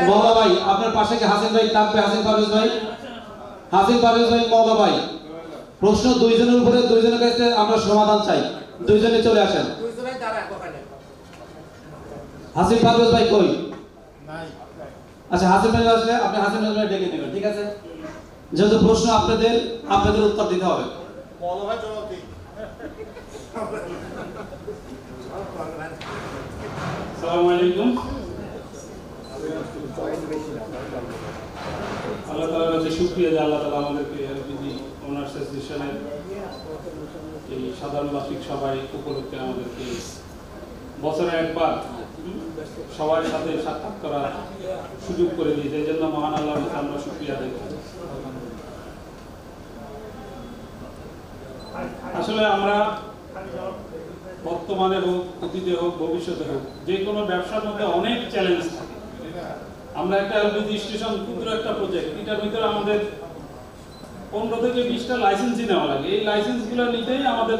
মওলা ভাই আপনার পাশে কি হাসিন ভাই থাকবে? হাসিন পারভেজ ভাই, হাসিন পারভেজ ভাই, মওলা ভাই, প্রশ্ন দুইজনের উপরে দুইজনের কাছে আমরা সমাধান চাই, দুইজনে চলে আসেন। হাসিন পারভেজ ভাই কই? আচ্ছা হাসিন ভাই আসলে আপনি হাসিন ভাই ডেকে নেবেন, ঠিক আছে? যেহেতু প্রশ্ন আপনাদের, আপনাদের উত্তর দিতে হবে। মওলা ভাই জবাব দিন। আসসালামু আলাইকুম। আল্লাহ তাআলার কাছে শুকরিয়া যে আল্লাহ তাআলা আমাদেরকে এলপিজি অনার্স সেশনের এই সাধারণ বার্ষিক সভায় উপলক্ষে আমাদেরকে বছরে একবার সবার সাথে সাক্ষাৎ করার সুযোগ করে দিয়েছে। এই জন্য মহান আল্লাহর কাছে আমরা শুকরিয়া আদায় করি। আসলে আমরা বর্তমানে হোক, অতীতে হোক, ভবিষ্যতে হোক, যে কোনো ব্যবসার মধ্যে অনেক চ্যালেঞ্জ থাকে। আমরা একটা এলপিজি স্টেশন, ক্ষুদ্র একটা প্রজেক্ট, এটার ভিতরে আমাদের 15 থেকে 20টা লাইসেন্সই নেওয়া লাগে। এই লাইসেন্সগুলো নিতেই আমাদের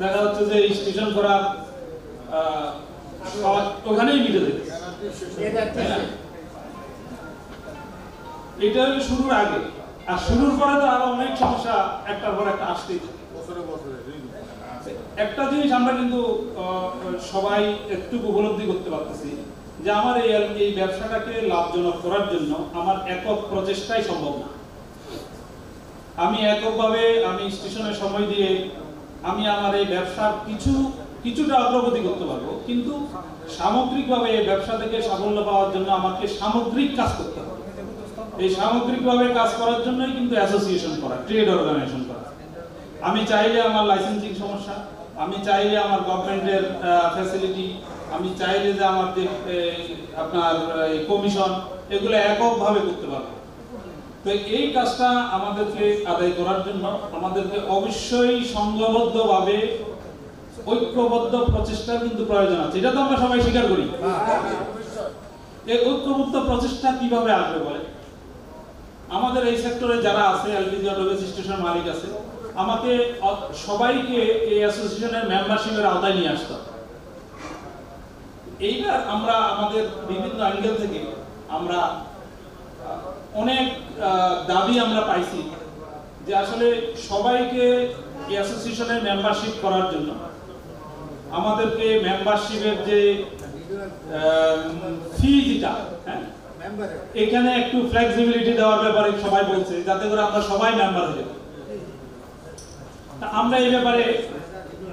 দেখা যাচ্ছে যে এই স্টেশন করা ওখানেই মিটে যাচ্ছে। এটা হলো শুরুর আগে, আর শুরুর পরে তো আরো অনেক সমস্যা একটার পর একটা আসতেই থাকে। একটা জিনিস আমরা কিন্তু সবাই একটু উপলব্ধি করতে পারতেছি যে আমার এই ব্যবসাটাকে লাভজনক করার জন্য আমার একক প্রচেষ্টাই সম্ভব না। আমি এককভাবে আমি স্টেশনে সময় দিয়ে আমি আমার এই ব্যবসার কিছুটা অগ্রগতি করতে পারবো, কিন্তু সামগ্রিকভাবে এই ব্যবসা থেকে সাফল্য পাওয়ার জন্য আমাকে সামগ্রিক কাজ করতে হবে। এই সামগ্রিকভাবে কাজ করার জন্যই কিন্তু অ্যাসোসিয়েশন করা, ট্রেড অর্গানাইজেশন করা। আমি চাইলে আমার লাইসেন্সিং সমস্যা, আমি চাইলে আমার গভর্নমেন্টের ফ্যাসিলিটি, আমি চাইলে যে আমার যে আপনার কমিশন, এগুলো এককভাবে করতে পারবো। তো এই কাজটা আমাদেরকে আদায় করার জন্য আমাদেরকে অবশ্যই সংঘবদ্ধভাবে ঐক্যবদ্ধ প্রচেষ্টার কিন্তু প্রয়োজন আছে। এটা তো আমরা সবাই স্বীকার করি। এই ঐক্যবদ্ধ প্রচেষ্টা কিভাবে আসবে বলে, আমাদের এই সেক্টরে যারা আছে, এলপিজি অটোগেজ স্টেশন মালিক আছে, আমাকে সবাইকে এই অ্যাসোসিয়েশনের মেম্বারশিপের আওতায় নিয়ে আসতে হবে। এইবার আমরা আমাদের বিভিন্ন অ্যাঙ্গেল থেকে আমরা অনেক দাবি আমরা পাইছি যে আসলে সবাইকে এই অ্যাসোসিয়েশনের মেম্বারশিপ করার জন্য আমাদেরকে মেম্বারশিপের যে ফি যেটা, হ্যাঁ, এখানে একটু ফ্লেক্সিবিলিটি দেওয়ার ব্যাপারে সবাই বলছে, যাতে করে আমরা সবাই মেম্বার হয়ে যাই। আমরা এই ব্যাপারে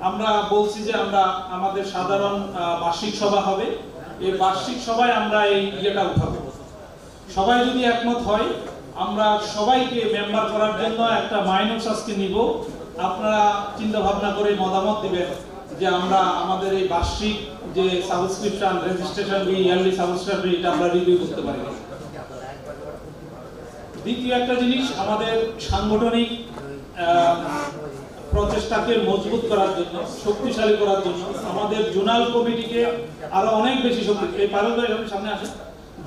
আমরা বলছি যে আমরা আমাদের সাধারণ বার্ষিক সভা হবে, এই বার্ষিক সভায় আমরা এই ইয়েটা উঠাবো। সবাই যদি একমত হয়, আমরা সবাইকে মেম্বার করার জন্য একটা মাইনস আজকে নিব। আপনারা চিন্তা ভাবনা করে মতামত দিবেন যে আমরা আমাদের এই বার্ষিক যে subscription, registration fee, yearly subscription ফি, এটা আমরা রিভিউ করতে পারি। দ্বিতীয় একটা জিনিস, আমাদের সাংগঠনিক প্রচেষ্টাকে মজবুত করার জন্য, শক্তিশালী করার জন্য আমাদের জোনাল কমিটিকে আরো অনেক বেশি শক্তি, এই পারুল ভাই সামনে আসে,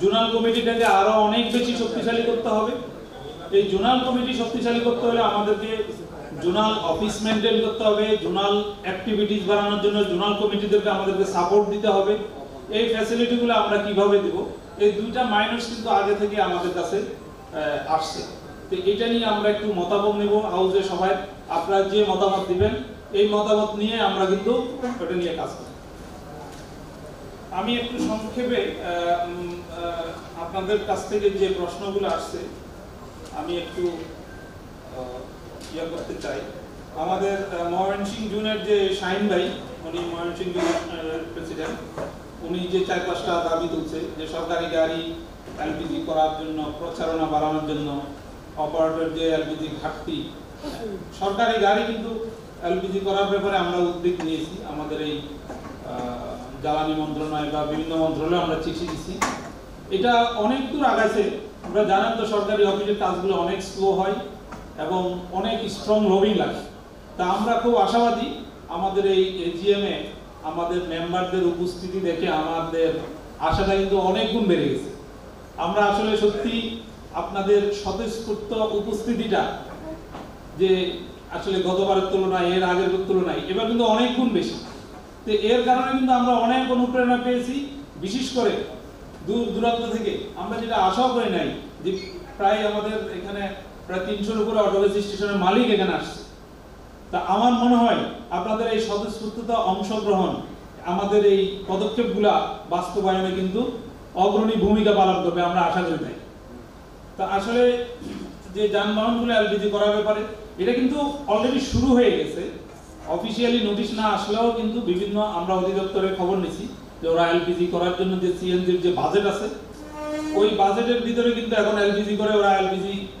জোনাল কমিটিটাকে আরো অনেক বেশি শক্তিশালী করতে হবে। এই জোনাল কমিটি শক্তিশালী করতে হলে আমাদেরকে জোনাল অফিস মেইনটেইন করতে হবে, জোনাল অ্যাক্টিভিটিস বাড়ানোর জন্য জোনাল কমিটিদেরকে আমাদেরকে সাপোর্ট দিতে হবে। এই ফ্যাসিলিটিগুলো আমরা কিভাবে দেব, এই দুইটা মাইনাস কিন্তু আগে থেকে আমাদের কাছে আসছে। তো এটা নিয়ে আমরা একটু মতামত নেব হাউসে সবাই, আপনারা যে মতামত দিবেন এই মতামত নিয়ে আমরা কিন্তু ওটা নিয়ে কাজ করব। আমি একটু সংক্ষেপে আপনাদের কাছ থেকে যে প্রশ্নগুলো আসছে আমি একটু ইয়ে করতে চাই। আমাদের ময়মনসিংহ জোনের যে শাহিন ভাই, উনি ময়মনসিংহ জোনের প্রেসিডেন্ট, উনি যে 4-5টা দাবি তুলছে যে সরকারি গাড়ি এলপিজি করার জন্য, প্রচারণা বাড়ানোর জন্য, অপারেটর যে এলপিজি ঘাটতি, সরকারি গাড়ি কিন্তু এলপিজি করার ব্যাপারে আমরা উদ্যোগ নিয়েছি। আমাদের এই জ্বালানি মন্ত্রণালয় বা বিভিন্ন মন্ত্রণালয়ে আমরা চিঠি দিচ্ছি। এটা অনেক দূর আগাইছে। আমরা জানেন তো সরকারি অফিসের কাজগুলো অনেক স্লো হয় এবং অনেক স্ট্রং লবিং লাগে। তা আমরা খুব আশাবাদী, আমাদের এই এজিএমে আমাদের মেম্বারদের উপস্থিতি দেখে আমাদের আশাটা কিন্তু অনেক গুণ বেড়ে গেছে। আমরা আসলে সত্যি আপনাদের স্বতঃস্ফূর্ত উপস্থিতিটা যে আসলে গতবারের তুলনায়, এর আগের তুলনায় এবার কিন্তু অনেক গুণ বেশি। তো এর কারণে কিন্তু আমরা অনেক অনুপ্রেরণা পেয়েছি। বিশেষ করে দূর দূরান্ত থেকে, আমরা যেটা আশাও করি নাই যে প্রায় আমাদের এখানে প্রায় 300-এর উপরে অটোবেস স্টেশনের মালিক এখানে আসছে। তা আমার মনে হয় আপনাদের এই স্বতঃস্ফূর্ততা অংশগ্রহণ আমাদের এই পদক্ষেপগুলা বাস্তবায়নে কিন্তু অগ্রণী ভূমিকা পালন করবে, আমরা আশা করি তাই। তা আসলে যে যানবাহনগুলো এলপিজি করার ব্যাপারে এটা কিন্তু অলরেডি শুরু হয়ে গেছে। অফিসিয়ালি নোটিশ না আসলেও কিন্তু বিভিন্ন আমরা অধিদপ্তরের খবর নিছি যে ওরা এলপিজি করার জন্য যে সিএনজির যে বাজেট আছে ওই বাজেটের ভিতরে কিন্তু এখন এলপিজি করে ওরা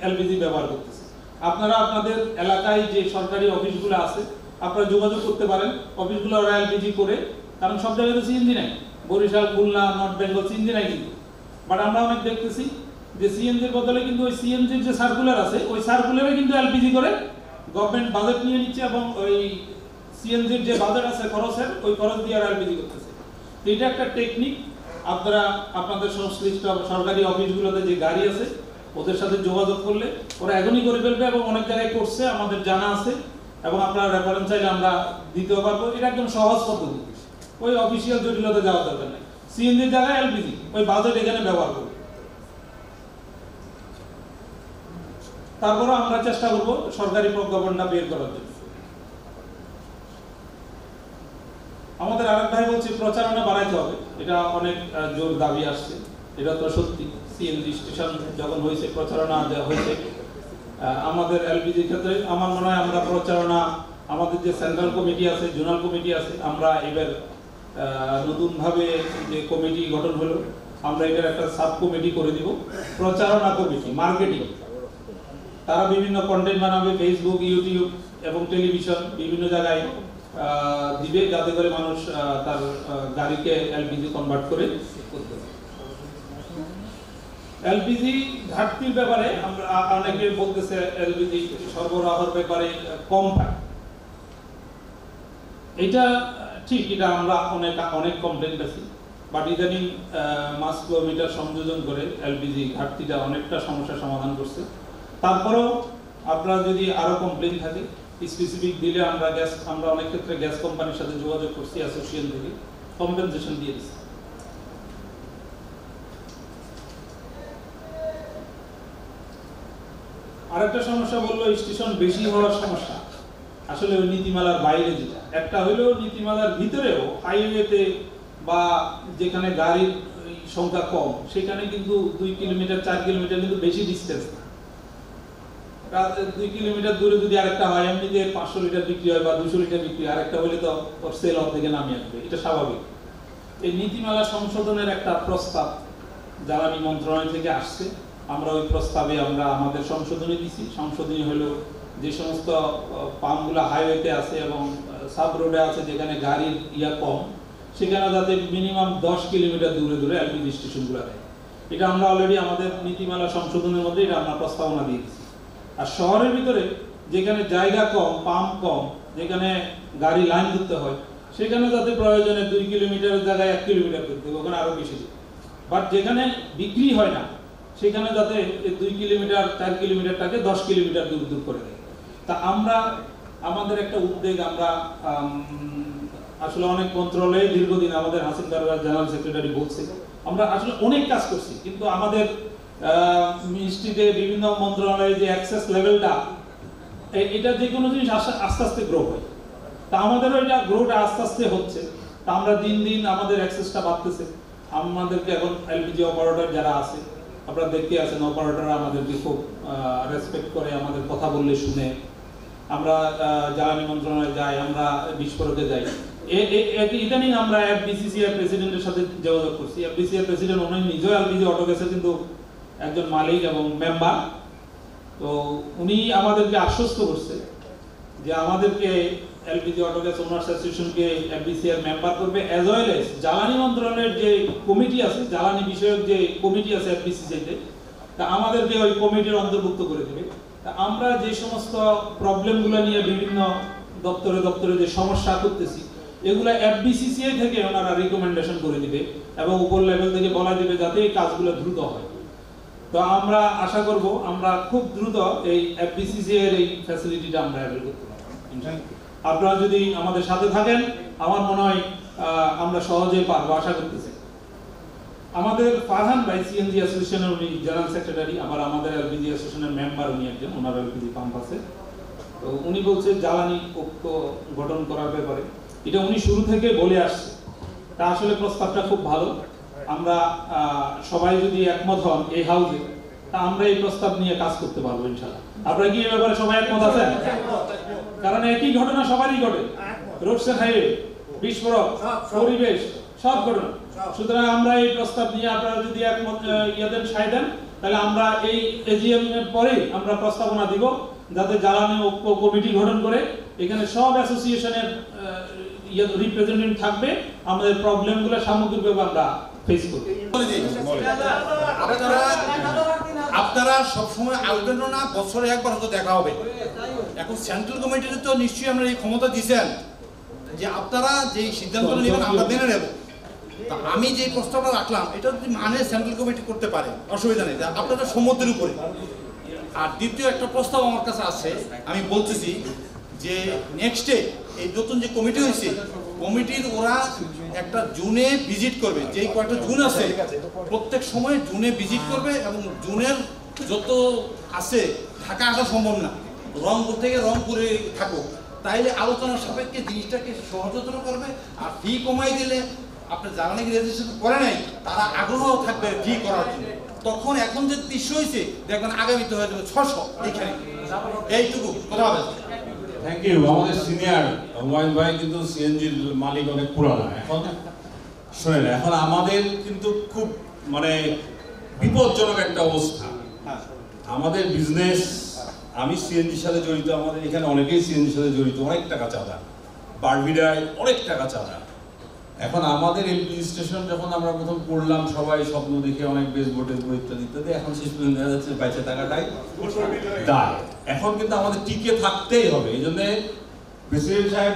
এলপিজি ব্যবহার করতেছে। আপনারা আপনাদের এলাকায় যে সরকারি অফিসগুলো আছে আপনারা যোগাযোগ করতে পারেন, অফিসগুলো ওরা এলপিজি করে, কারণ সব জায়গায় তো সিএনজি নাই, বরিশাল, খুলনা, নর্থ বেঙ্গল সিএনজি নাই কিন্তু। বাট আমরা অনেক দেখতেছি যে সিএনজির বদলে কিন্তু ওই সিএনজির যে সার্কুলার আছে ওই সার্কুলারে কিন্তু এলপিজি করে গভর্নমেন্ট বাজেট নিয়ে নিচ্ছে এবং ওই সিএনজির যে বাজেট আছে খরচের ওই খরচ দিয়ে আর এলপিজি করতেছে। তো এটা একটা টেকনিক। আপনারা আপনাদের সংশ্লিষ্ট সরকারি অফিসগুলোতে যে গাড়ি আছে ওদের সাথে যোগাযোগ করলে ওরা এখনই করে ফেলবে এবং অনেক জায়গায় করছে, আমাদের জানা আছে এবং আপনারা রেফারেন্স চাইলে আমরা দিতেও পারবো। এটা একদম সহজ পদ্ধতি, ওই অফিসিয়াল জটিলতা যাওয়ার দরকার নেই। সিএনজির জায়গায় এলপিজি, ওই বাজেট এখানে ব্যবহার করব। তারপরে আমরা চেষ্টা করব সরকারি প্রজ্ঞাপনটা বের করার জন্য। আমাদের আরেক ভাই বলছে প্রচারণা বাড়াইতে হবে, এটা অনেক জোর দাবি আসছে, এটা তো সত্যি। সিএনজি স্টেশন যখন হয়েছে প্রচারণা হয়েছে, আমাদের এলপিজি ক্ষেত্রে আমার মনে হয় আমরা প্রচারণা, আমাদের যে সেন্ট্রাল কমিটি আছে, জোনাল কমিটি আছে, আমরা এবার নতুনভাবে যে কমিটি গঠন হলো আমরা এটার একটা সাব কমিটি করে দিব, প্রচারণা কমিটি, মার্কেটিং। তারা বিভিন্ন কন্টেন্ট বানাবে, ফেসবুক, ইউটিউব এবং টেলিভিশন বিভিন্ন জায়গায় দিবে, যাতে করে মানুষ তার গাড়িকে এলপিজি কনভার্ট করে করতে পারে। এলপিজি ঘাটতির ব্যাপারে আমরা অনেকে বলতেছে এলপিজি সরবরাহের ব্যাপারে কম পায়। এটা ঠিক, এটা আমরা অনেক কমপ্লেইন পাচ্ছি, বাট ইদানিং মাস কিলোমিটার সংযোজন করে এলপিজি ঘাটতিটা অনেকটা সমস্যার সমাধান করছে। তারপরেও আপনারা যদি আরো কমপ্লেইন থাকে স্পেসিফিক দিলে আমরা অনেক ক্ষেত্রে গ্যাস কোম্পানির সাথে যোগাযোগ করছি, অ্যাসোসিয়েশন থেকে কম্পেনসেশন দিয়ে দিচ্ছি। আরেকটা সমস্যা বললো স্টেশন বেশি হওয়ার সমস্যা। আসলে ওই নীতিমালার বাইরে যেটা একটা হলো, নীতিমালার ভিতরেও হাইওয়েতে বা যেখানে গাড়ির সংখ্যা কম সেখানে কিন্তু 2 কিলোমিটার 4 কিলোমিটার কিন্তু বেশি ডিস্টেন্স না। 2 কিলোমিটার দূরে যদি আরেকটা হয়, এমনিতে 500 লিটার বিক্রি হয় বা 200 লিটার বিক্রি হয়, আরেকটা হলে তো ওর সেল অর্ধেকে নামিয়ে আসবে, এটা স্বাভাবিক। এই নীতিমালা সংশোধনের একটা প্রস্তাব জ্বালানি মন্ত্রণালয় থেকে আসছে, আমরা ওই প্রস্তাবে আমরা আমাদের সংশোধনী দিছি। সংশোধনী হলো যে সমস্ত পাম্পগুলো হাইওয়েতে আছে এবং সাব রোডে আছে যেখানে গাড়ির কম, সেখানে যাতে মিনিমাম 10 কিলোমিটার দূরে দূরে এলপিজি স্টেশনগুলো দেয়। এটা আমরা অলরেডি আমাদের নীতিমালা সংশোধনের মধ্যে এটা আমরা প্রস্তাবনা দিয়ে দিচ্ছি। আর শহরের ভিতরে যেখানে জায়গা কম, পাম্প কম, যেখানে গাড়ি লাইন ধরতে হয়, সেখানে যাতে প্রয়োজনে 2 কিলোমিটারের জায়গায় 1 কিলোমিটার করতে হবে, ওখানে আরো বেশি দিই। বাট যেখানে বিক্রি হয় না সেখানে যাতে 2 কিলোমিটার 4 কিলোমিটারটাকে 10 কিলোমিটার দূর দূর করে দেয়। তা আমরা আমাদের একটা উদ্যোগ, আমরা আসলে অনেক মন্ত্রণালয়ে দীর্ঘদিন আমাদের হাসিন কারবার জেনারেল সেক্রেটারি বলছে আমরা আসলে অনেক কাজ করছি, কিন্তু আমাদের মিনিস্ট্রিতে বিভিন্ন মন্ত্রণালয়ে যে অ্যাক্সেস লেভেলটা, এটা যে কোনো জিনিস আস্তে আস্তে গ্রো হয়। তা আমাদেরও এটা গ্রোটা আস্তে আস্তে হচ্ছে। তা আমরা দিন দিন আমাদের অ্যাক্সেসটা বাড়তেছে। আমাদেরকে এখন এলপিজি অপারেটর যারা আছে, আপনারা দেখতে আছেন, অপারেটররা আমাদেরকে খুব রেসপেক্ট করে, আমাদের কথা বললে শুনে। আমরা জ্বালানি মন্ত্রণালয়ে যাই, আমরা বিস্ফোরকে যাই। ইদানিং আমরা এফবিসিসিআই প্রেসিডেন্টের সাথে যোগাযোগ করছি। এফবিসিসিআই প্রেসিডেন্ট উনি নিজেও এলপিজি অটোগ্যাসের কিন্তু একজন মালিক এবং মেম্বার। তো উনি আমাদেরকে আশ্বস্ত করছে যে আমাদেরকে এলপিজি অটোগ্যাস ওনার্স অ্যাসোসিয়েশনকে এফবিসিআই মেম্বার করবে, অ্যাজ ওয়েল এজ জ্বালানি মন্ত্রণালয়ের যে কমিটি আছে, জ্বালানি বিষয়ক যে কমিটি আছে এফবিসিসিআইতে, তা আমাদেরকে ওই কমিটির অন্তর্ভুক্ত করে দেবে। তা আমরা যে সমস্ত প্রবলেমগুলো নিয়ে বিভিন্ন দপ্তরে দপ্তরে যে সমস্যা করতেছি, এগুলো এফবিসিসিআই থেকে ওনারা রিকমেন্ডেশন করে দিবে এবং উপর লেভেল থেকে বলা দিবে যাতে এই কাজগুলো দ্রুত হয়। তো আমরা আশা করব আমরা খুব দ্রুত এই এফবিসিসিআই এর এই ফ্যাসিলিটিটা আমরা অ্যাভেল করতে পারবো। আপনারা যদি আমাদের সাথে থাকেন, আমার মনে হয় আমরা সহজেই পারবো, আশা করতেছি। আমাদের ফারহান ভাই সিএনজি অ্যাসোসিয়েশনের উনি জেনারেল সেক্রেটারি, আবার আমাদের এলপিজি অ্যাসোসিয়েশনের মেম্বার উনি একজন, ওনার এলপিজি পাম্প আছে। তো উনি বলছে জ্বালানি ঐক্য গঠন করার ব্যাপারে, এটা উনি শুরু থেকে বলে আসছে। তা আসলে প্রস্তাবটা খুব ভালো। আমরা সবাই যদি একমত হন এই হাউসে, তা আমরা এই প্রস্তাব নিয়ে কাজ করতে পারবো ইনশাআল্লাহ। আপনারা কি এই ব্যাপারে সবাই একমত আছেন? কারণ একই ঘটনা সবারই ঘটে, রোড সাইড হাইওয়ে, বিস্ফোরক, পরিবেশ, সব ঘটনা। সুতরাং আমরা এই প্রস্তাব নিয়ে আপনারা যদি একমত ইয়াদের সায় দেন, তাহলে আমরা এই এজিএম এর পরে আমরা প্রস্তাবনা দিব, যাতে জ্বালানি ঐক্য কমিটি গঠন করে এখানে সব অ্যাসোসিয়েশনের রিপ্রেজেন্টেটিভ থাকবে, আমাদের প্রবলেমগুলো সামগ্রিকভাবে আমরা ফেস করব। আপনারা সবসময় আসবেন না, বছরে একবার হয়তো দেখা হবে। এখন সেন্ট্রাল কমিটিতে তো নিশ্চয়ই আমরা এই ক্ষমতা দিয়েছেন যে আপনারা যে সিদ্ধান্ত নেবেন আমরা মেনে নেব। তা আমি যে প্রস্তাবটা রাখলাম এটা যদি মানে সেন্ট্রাল কমিটি করতে পারে, অসুবিধা নেই, আপনাদের সম্মতির উপরে। আর দ্বিতীয় একটা প্রস্তাব আমার কাছে আছে, আমি বলতেছি যে নেক্সটে এই নতুন যে কমিটি হয়েছে, কমিটির ওরা একটা জুনে ভিজিট করবে, যেই কয়েকটা জুন আছে প্রত্যেক সময় জুনে ভিজিট করবে, এবং জুনের যত আছে ঢাকা আসা সম্ভব না, রংপুর থেকে রংপুরে থাকো, তাইলে আলোচনার সাপেক্ষে জিনিসটাকে সহজতর করবে। আর ফি কমাই দিলে আপনি যারা নাকি রেজিস্ট্রেশন করে নাই তারা আগ্রহ থাকবে ফি করার জন্য। তখন এখন যে ৩০ হয়েছে দেখবেন আগামীতে হয়ে যাবে ৬০০। এইখানে এইটুকু কথা হবে। Thank you. আমাদের সিনিয়র হুমায়ুন ভাই কিন্তু সিএনজির মালিক অনেক পুরানা। এখন শোনেন, এখন আমাদের কিন্তু খুব মানে বিপজ্জনক একটা অবস্থা। আমাদের বিজনেস, আমি সিএনজির সাথে জড়িত, আমাদের এখানে অনেকেই সিএনজির সাথে জড়িত, অনেক টাকা চাঁদা, বারবিডায় অনেক টাকা চাঁদা। এখন আমাদের এলপিজি স্টেশন যখন আমরা প্রথম করলাম, সবাই স্বপ্ন দেখে অনেক বেশ ভোটের ইত্যাদি ইত্যাদি, এখন শেষ পর্যন্ত দেখা যাচ্ছে বেঁচে থাকাটাই দায়। এখন কিন্তু আমাদের টিকে থাকতেই হবে। এই জন্য প্রেসিডেন্ট সাহেব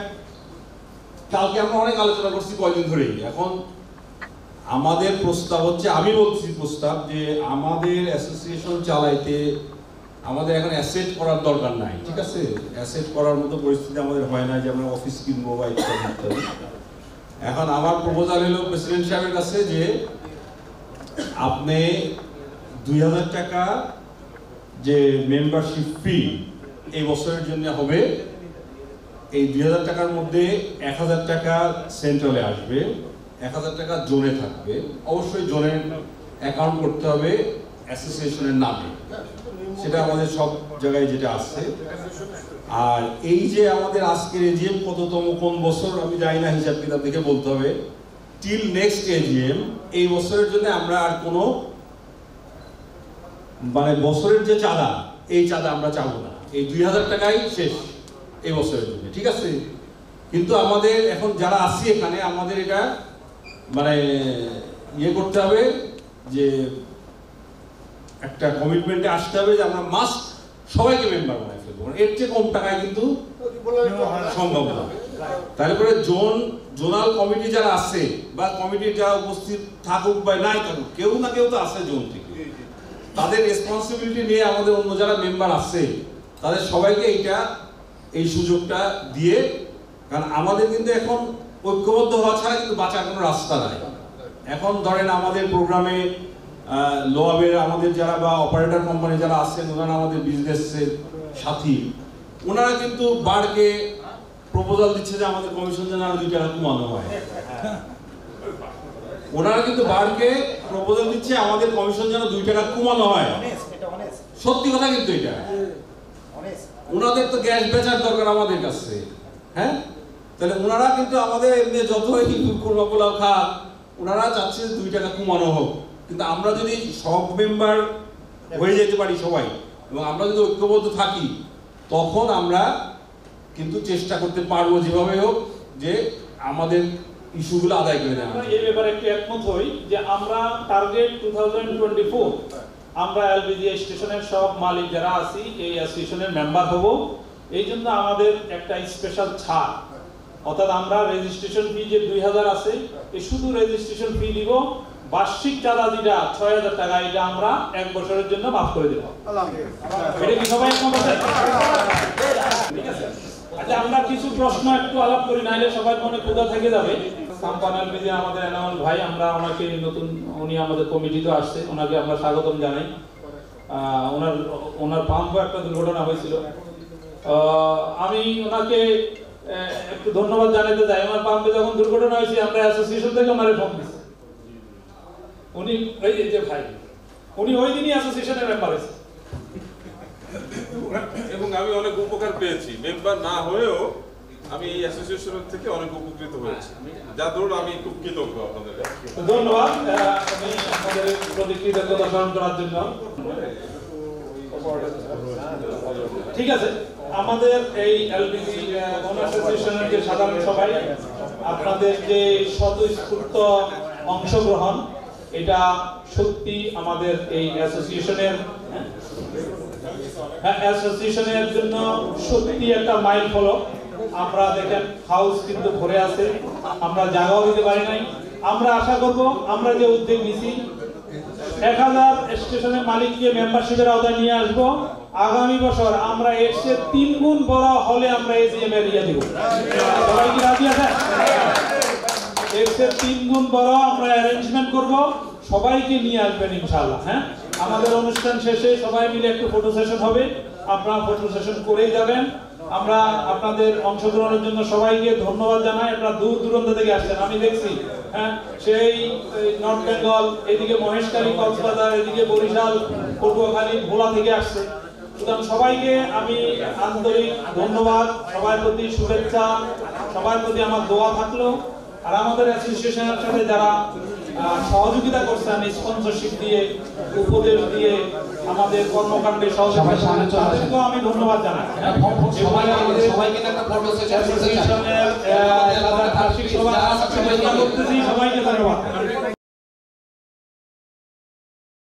কালকে আমরা অনেক আলোচনা করছি কয়দিন ধরেই। এখন আমাদের প্রস্তাব হচ্ছে, আমি বলছি প্রস্তাব, যে আমাদের অ্যাসোসিয়েশন চালাইতে আমাদের এখন অ্যাসেট করার দরকার নাই, ঠিক আছে? অ্যাসেট করার মতো পরিস্থিতি আমাদের হয় না যে আমরা অফিস কিনবো বা ইত্যাদি ইত্যাদি। এখন আমার প্রপোজাল হলো প্রেসিডেন্ট সাহেবের কাছে যে আপনি ২০০০ টাকা যে মেম্বারশিপ ফি এই বছরের জন্য হবে, এই ২০০০ টাকার মধ্যে ১০০০ টাকা সেন্ট্রালে আসবে, ১০০০ টাকা জোনে থাকবে। অবশ্যই জোনের অ্যাকাউন্ট করতে হবে অ্যাসোসিয়েশনের নামে, সেটা আমাদের সব জায়গায় যেটা আছে। আর এই যে আমাদের আজকের এজিএম কততম কোন বছর আমি জানি না, হিসাব কিতাব দেখে বলতে হবে। টিল নেক্সট এজিএম এই বছরের জন্য আমরা আর কোনো মানে বছরের যে চাঁদা, এই চাঁদা আমরা চাবো না। এই ২০০০ টাকাই শেষ এই বছরের জন্য, ঠিক আছে? কিন্তু আমাদের এখন যারা আছি এখানে, আমাদের এটা মানে ইয়ে করতে হবে যে একটা কমিটমেন্টে আসতে হবে যে আমরা মাস্ট সবাইকে মেম্বার বানাই ফেলবো। এর চেয়ে কম টাকায় কিন্তু সম্ভব না। তারপরে জোনাল কমিটি যারা আছে বা কমিটির যারা উপস্থিত থাকুক বা নাই থাকুক, কেউ না কেউ তো আছে জোন থেকে, তাদের রেসপন্সিবিলিটি নিয়ে আমাদের অন্য যারা মেম্বার আছে তাদের সবাইকে এই সুযোগটা দিয়ে, কারণ আমাদের কিন্তু এখন ঐক্যবদ্ধ হওয়া ছাড়া কিন্তু বাঁচার কোনো রাস্তা নাই। এখন ধরেন আমাদের প্রোগ্রামে লোয়াবের আমাদের যারা বা অপারেটর কোম্পানি যারা আছেন, ওনারা আমাদের বিজনেসের সাথী, ওনারা কিন্তু বারকে প্রপোজাল দিচ্ছে যে আমাদের কমিশন যেন আরো ২ টাকা কমানো হয়। ওনারা কিন্তু বারকে প্রপোজাল দিচ্ছে আমাদের কমিশন যেন ২ টাকা কমানো হয়। সত্যি কথা কিন্তু এটা। ওনাদের তো গ্যাস বেচার দরকার আমাদের কাছে, হ্যাঁ? তাহলে ওনারা কিন্তু আমাদের এমনি যতই কুরমা পোলাও খা, ওনারা চাচ্ছে ২ টাকা কমানো হোক। কিন্তু আমরা যদি সব মেম্বার হয়ে যেতে পারি সবাই, এবং আমরা যদি ঐক্যবদ্ধ থাকি, তখন আমরা কিন্তু চেষ্টা করতে পারবো যেভাবে হোক যে আমাদের ইস্যুগুলো আদায় করে দেওয়া। এই ব্যাপারে একটু একমত হই যে আমরা টার্গেট 2024 আমরা এলপিজি স্টেশনের সব মালিক যারা আছি এই অ্যাসোসিয়েশনের মেম্বার হব। এই জন্য আমাদের একটা স্পেশাল ছাড়, অর্থাৎ আমরা রেজিস্ট্রেশন ফি যে ২০০০ আছে, এই শুধু রেজিস্ট্রেশন ফি দিব। বার্ষিক চাঁদা যেটা ৬০০০ টাকা, এটা আমরা ১ বছরের জন্য মাফ করে দেব। এটা কি সবাই একমত আছে? ঠিক আছে। আচ্ছা, আমরা কিছু প্রশ্ন একটু আলাপ করি, নাইলে সবার মনে ক্ষুধা থেকে যাবে। সাম্পান এলপিজি আমাদের এনামুল ভাই, আমরা ওনাকে নতুন, উনি আমাদের কমিটিতে আসছে, ওনাকে আমরা স্বাগতম জানাই। ওনার পাম্পে একটা দুর্ঘটনা হয়েছিল, আমি ওনাকে একটু ধন্যবাদ জানাতে চাই। আমার পাম্পে যখন দুর্ঘটনা হয়েছে আমরা অ্যাসোসিয়েশন থেকে ওনারে ফোন দিচ্ছি, উনি এই যে ভাই উনি ওই দিনই অ্যাসোসিয়েশনের মেম্বার হয়েছে। এবং আমি অনেক উপকার পেয়েছি, মেম্বার না হয়েও আমি এই অ্যাসোসিয়েশনের থেকে অনেক উপকৃত হয়েছি, যার দরুন আমি খুব কৃতজ্ঞ আপনাদের কাছে। ধন্যবাদ আমি আমাদের প্রতি কৃতজ্ঞতা স্মরণ করার জন্য। ঠিক আছে, আমাদের এই এলপিজি অ্যাসোসিয়েশনের যে সাধারণ সবাই, আপনাদের যে স্বতঃস্ফূর্ত অংশগ্রহণ, এটা সত্যি আমাদের এই অ্যাসোসিয়েশনের জন্য সত্যি একটা মাইল ফলক। আমরা দেখেন হাউস কিন্তু ভরে আছে, আমরা জায়গাও দিতে পারি নাই। আমরা আশা করব আমরা যে উদ্যোগ নিছি 1000 স্টেশনের মালিককে মেম্বারশিপের আওতায় নিয়ে আসব। আগামী বছর আমরা এর চেয়ে 3 গুণ বড় হলে আমরা এজিএম এর ইয়ে দিব। সবাই কি রাজি আছেন? এর চেয়ে 3 গুণ বড় আমরা অ্যারেঞ্জমেন্ট করব, সবাইকে নিয়ে আসবেন ইনশাআল্লাহ। হ্যাঁ, আমাদের অনুষ্ঠান শেষে সবাই মিলে একটু ফটো সেশন হবে, আপনারা ফটো সেশন করেই যাবেন। আমরা আপনাদের অংশগ্রহণের জন্য সবাইকে ধন্যবাদ জানাই। আপনারা দূর দূরান্ত থেকে আসছেন, আমি দেখছি। হ্যাঁ, সেই নর্থ বেঙ্গল, এদিকে মহেশখালী, কক্সবাজার, এদিকে বরিশাল, পটুয়াখালী, ভোলা থেকে আসছে। সুতরাং সবাইকে আমি আন্তরিক ধন্যবাদ, সবার প্রতি শুভেচ্ছা, সবার প্রতি আমার দোয়া থাকলো। আর আমাদের অ্যাসোসিয়েশনের সাথে যারা সহযোগিতা করছেন, স্পন্সরশিপ দিয়ে, উপদেশ দিয়ে, আমাদের কর্মকাণ্ডে সহযোগিতা করছেন, তাদেরকেও আমি ধন্যবাদ জানাই। সবাইকে একটা ফটো সেশন করতে চাই। অ্যাসোসিয়েশনের সবাইকে ধন্যবাদ।